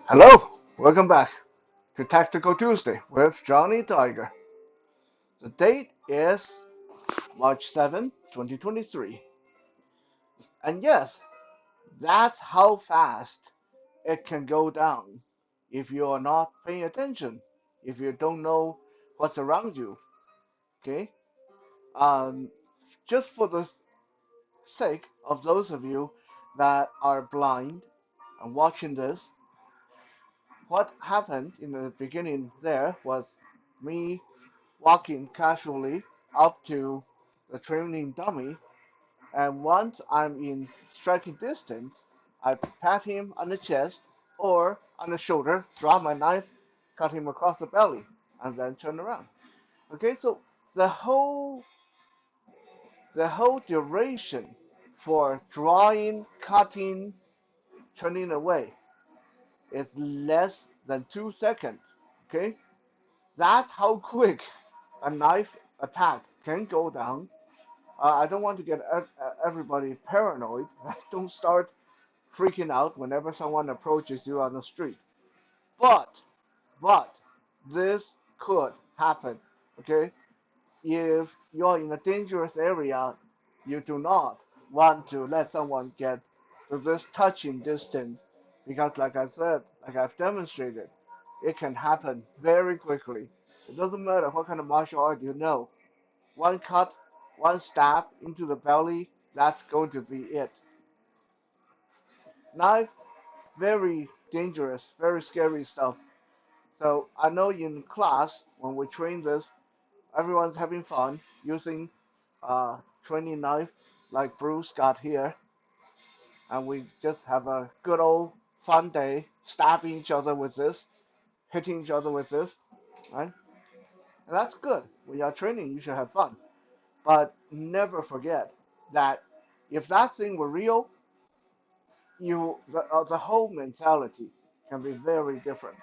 Hello, welcome back to Tactical Tuesday with Johnny Tiger. The date is March 7, 2023. And yes, that's how fast it can go down if you are not paying attention, if you don't know what's around you. Okay? Um, just for the sake of those of you that are blind and watching this, what happened in the beginning there was me walking casually up to the training dummy, and once I'm in striking distance, I pat him on the chest or on the shoulder, draw my knife, cut him across the belly, and then turn around. Okay, so the whole the whole duration for drawing, cutting, turning away is less than 2 seconds. Okay, that's how quick a knife attack can go down. I don't want to get everybody paranoid. Don't start freaking out whenever someone approaches you on the street. But, but, this could happen. Okay, if you're in a dangerous area, you do not want to let someone get to this touching distance because, like I said, like I've demonstrated, it can happen very quickly. It doesn't matter what kind of martial art you know. One cut, one stab into the belly, that's going to be it. Knife, very dangerous, very scary stuff. So I know in class, when we train this, everyone's having fun using training knife like Bruce got here, and we just have a good old fun day, stabbing each other with this, hitting each other with this, right? And that's good. When you're training, you should have fun. But never forget that if that thing were real, the whole mentality can be very different.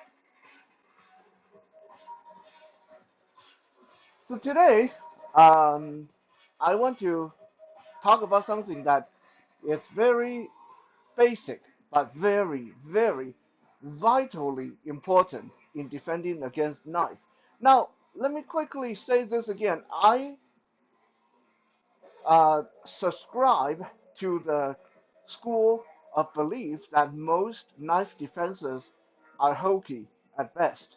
So today, um, I want to talk about something that is very basic but very, very vitally important in defending against knife. Now, let me quickly say this again. I subscribe to the school of belief that most knife defenses are hokey at best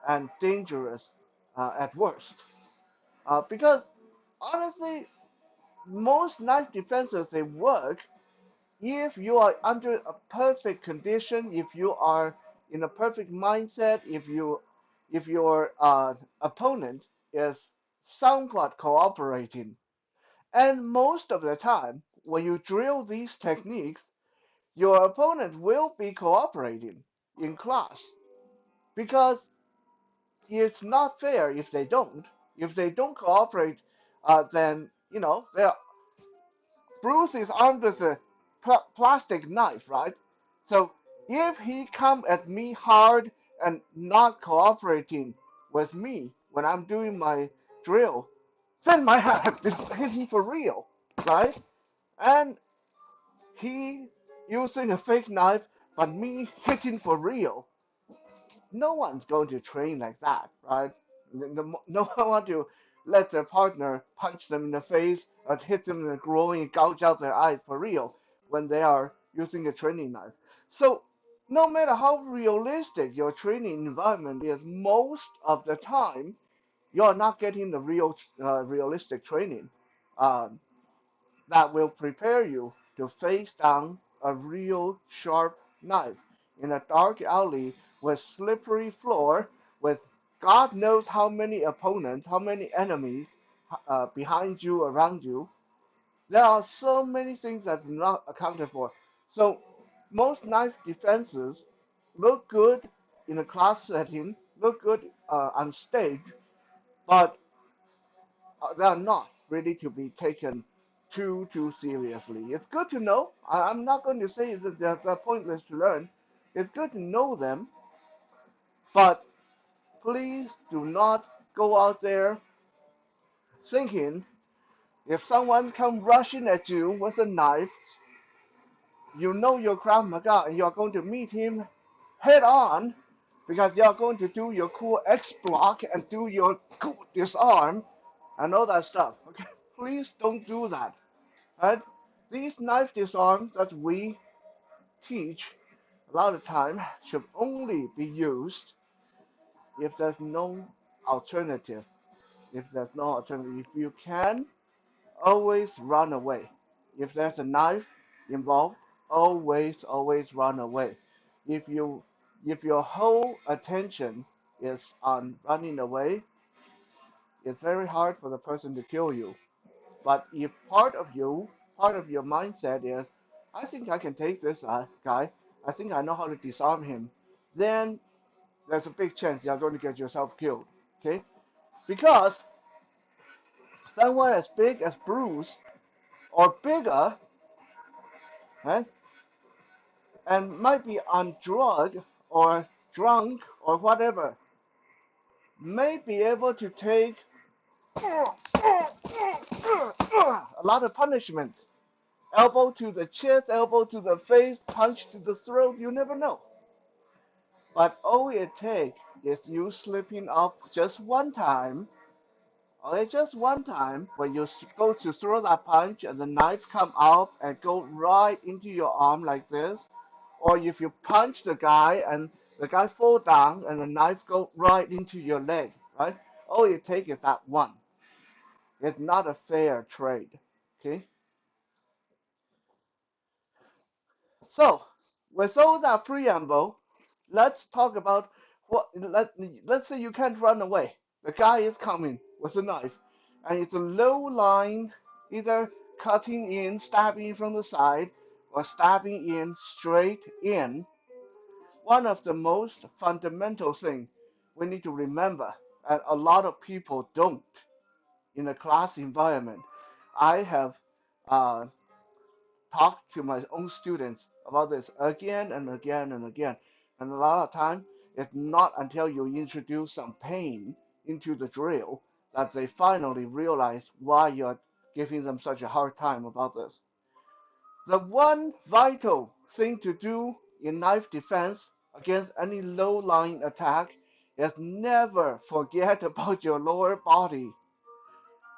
and dangerous at worst. Because honestly, most knife defenses they work if you are under a perfect condition, if you are in a perfect mindset, if your opponent is somewhat cooperating. And most of the time, when you drill these techniques, your opponent will be cooperating in class because it's not fair if they don't. If they don't cooperate, then Bruce is armed with a plastic knife, right? So if he come at me hard and not cooperating with me when I'm doing my drill, then my hand is hitting for real, right? And he using a fake knife, but me hitting for real. No one's going to train like that, right? No one want to let their partner punch them in the face or hit them in the groin and gouge out their eyes for real when they are using a training knife. So no matter how realistic your training environment is, most of the time you're not getting the realistic training um, that will prepare you to face down a real sharp knife in a dark alley with slippery floor, with God knows how many opponents, how many enemies behind you, around you. There are so many things that are not accounted for. So most knife defenses look good in a class setting, look good on stage, but they are not really to be taken too seriously. It's good to know. I'm not going to say that they're pointless to learn. It's good to know them, but please do not go out there thinking If someone come rushing at you with a knife, you know your Krav Maga and you're going to meet him head on because you're going to do your cool X block and do your cool disarm and all that stuff. Okay, please don't do that. Right? These knife disarms that we teach a lot of time should only be used if there's no alternative. If there's no alternative, if you can, always run away. If there's a knife involved, always run away. If you if your whole attention is on running away, it's very hard for the person to kill you. But if part of your mindset is, I think I can take this guy, I think I know how to disarm him, then there's a big chance you're going to get yourself killed. Okay? Because someone as big as Bruce or bigger, right, and might be on drug or drunk or whatever, may be able to take a lot of punishment. Elbow to the chest, elbow to the face, punch to the throat, you never know. But all it takes is you slipping up just one time, okay, just one time, when you go to throw that punch and the knife come out and go right into your arm like this, or if you punch the guy and the guy fall down and the knife go right into your leg, right? All it takes is that one. It's not a fair trade, okay? So, with all that preamble, let's talk about let's say you can't run away. The guy is coming with a knife, and it's a low line, either cutting in, stabbing from the side, or stabbing in straight in. One of the most fundamental things we need to remember, and a lot of people don't in a class environment. I have uh, talked to my own students about this again and again and again. And a lot of time, it's not until you introduce some pain into the drill that they finally realize why you're giving them such a hard time about this. The one vital thing to do in knife defense against any low line attack is never forget about your lower body.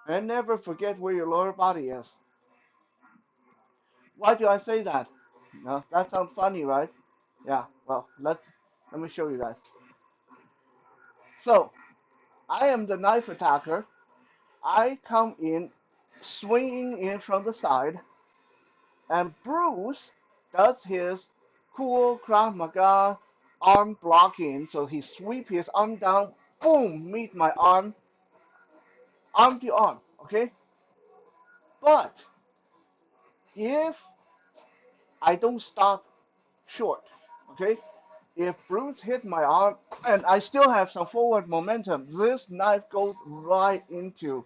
And never forget where your lower body is. Why do I say that? No, that sounds funny, right? Yeah, well, let me show you guys. So, I am the knife attacker. I come in swinging in from the side, and Bruce does his cool Krav Maga arm blocking. So he sweep his arm down, boom, meet my arm to arm, okay? But if I don't stop short, okay? If Bruce hit my arm and I still have some forward momentum, this knife goes right into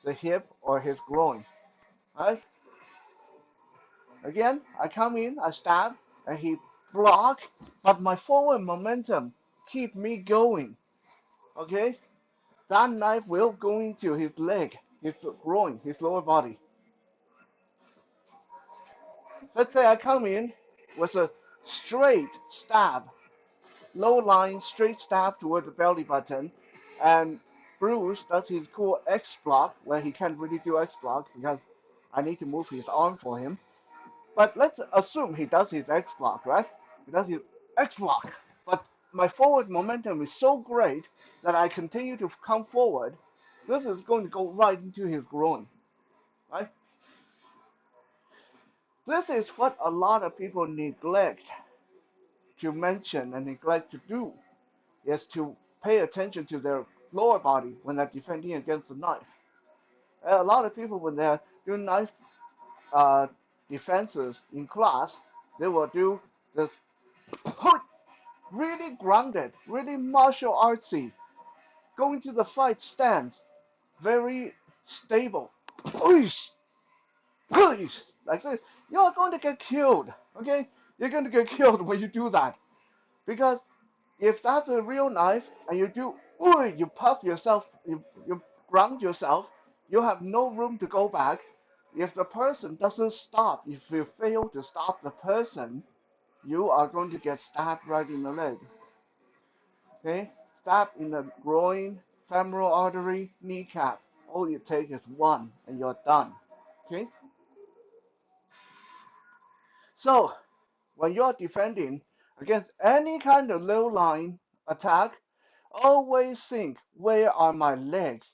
the hip or his groin, right? Again, I come in, I stab, and he block, but my forward momentum keep me going, okay? That knife will go into his leg, his groin, his lower body. Let's say I come in with a straight stab, low line, straight stab toward the belly button, and Bruce does his cool X block, where he can't really do X block because I need to move his arm for him. But let's assume he does his X block, right? He does his X block. But my forward momentum is so great that I continue to come forward. This is going to go right into his groin, right? This is what a lot of people neglect to mention and neglect to do, is to pay attention to their lower body when they're defending against the knife. A lot of people, when they're doing knife uh, defenses in class, they will do this really grounded, really martial artsy, going to the fight stance, very stable. Push, push, like this. You're going to get killed, okay? You're going to get killed when you do that. Because if that's a real knife and you do, you puff yourself, you ground yourself, You have no room to go back. If the person doesn't stop, if you fail to stop the person, you are going to get stabbed right in the leg. Okay? Stab in the groin, femoral artery, kneecap. All you take is one and you're done. Okay? So, when you're defending against any kind of low line attack, always think, where are my legs?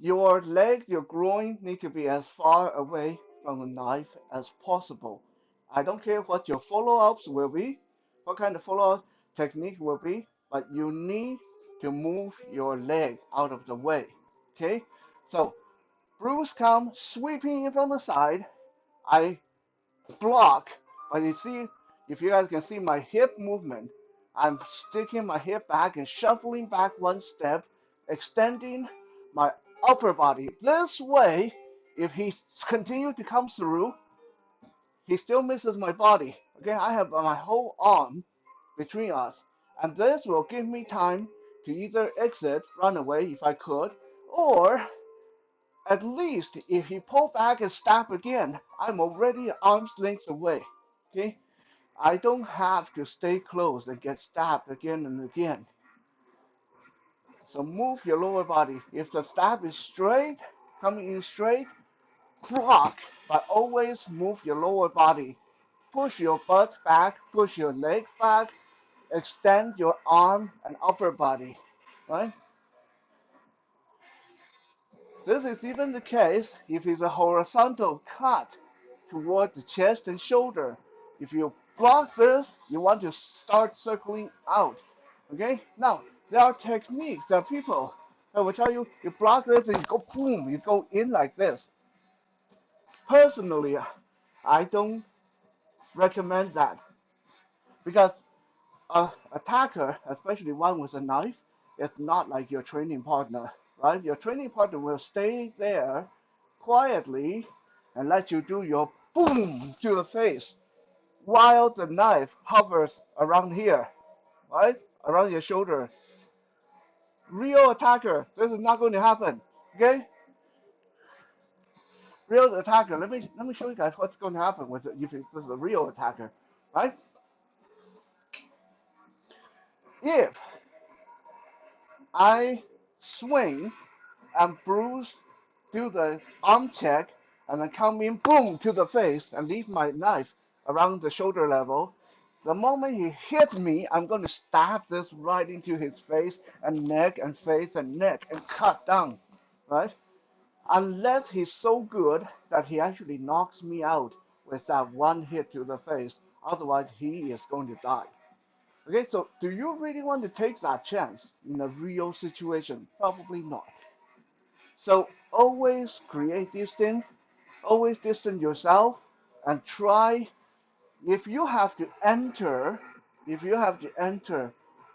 Your leg, your groin need to be as far away from the knife as possible. I don't care what your follow-ups will be, what kind of follow-up technique will be, but you need to move your leg out of the way. Okay? So Bruce comes sweeping in from the side. I block, but you see, if you guys can see my hip movement, I'm sticking my hip back and shuffling back one step, extending my upper body. This way, if he continues to come through, he still misses my body. Okay, I have my whole arm between us, and this will give me time to either exit, run away if I could, or at least if he pull back and stab again, I'm already arm's length away. Okay, I don't have to stay close and get stabbed again and again. So move your lower body. If the stab is straight, coming in straight, block, but always move your lower body. Push your butt back, push your legs back, extend your arm and upper body, right? This is even the case if it's a horizontal cut toward the chest and shoulder. If you block this, you want to start circling out. Okay? Now, there are techniques that people that will tell you, you block this and you go boom, you go in like this. Personally, I don't recommend that because an attacker, especially one with a knife, is not like your training partner, right? Your training partner will stay there quietly and let you do your boom to the face while the knife hovers around here, right? Around your shoulder. Real attacker, this is not going to happen. Okay? Real attacker. Let me show you guys what's going to happen with it if this is a real attacker, right? If I swing and Bruce do the arm check and then come in boom to the face and leave my knife around the shoulder level. The moment he hits me, I'm going to stab this right into his face and neck and face and neck and cut down, right? Unless he's so good that he actually knocks me out with that one hit to the face. Otherwise, he is going to die. Okay, so do you really want to take that chance in a real situation? Probably not. So always create distance, always distance yourself, and try. If you have to enter, if you have to enter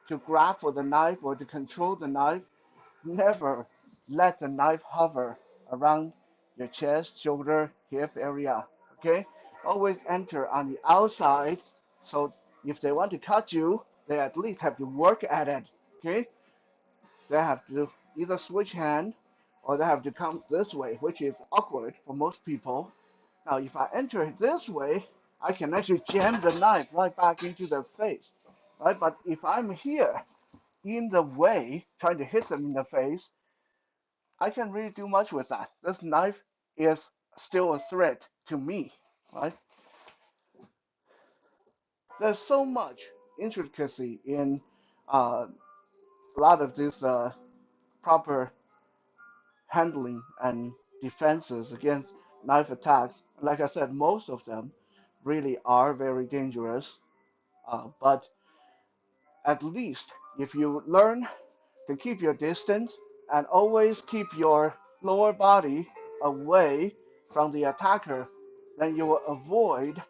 to grab for the knife or to control the knife, never let the knife hover around your chest, shoulder, hip area. Okay? Always enter on the outside. So if they want to cut you, they at least have to work at it. Okay? They have to either switch hand or they have to come this way, which is awkward for most people. Now, if I enter this way, I can actually jam the knife right back into their face, right? But if I'm here in the way, trying to hit them in the face, I can't really do much with that. This knife is still a threat to me, right? There's so much intricacy in a lot of this proper handling and defenses against knife attacks. Like I said, most of them really are very dangerous. But at least if you learn to keep your distance and always keep your lower body away from the attacker, then you will avoid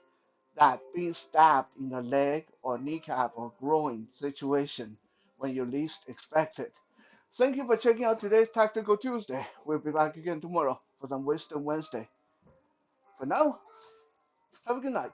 that being stabbed in the leg or kneecap or groin situation when you least expect it. Thank you for checking out today's Tactical Tuesday. We'll be back again tomorrow for some Wisdom Wednesday. For now, have a good night.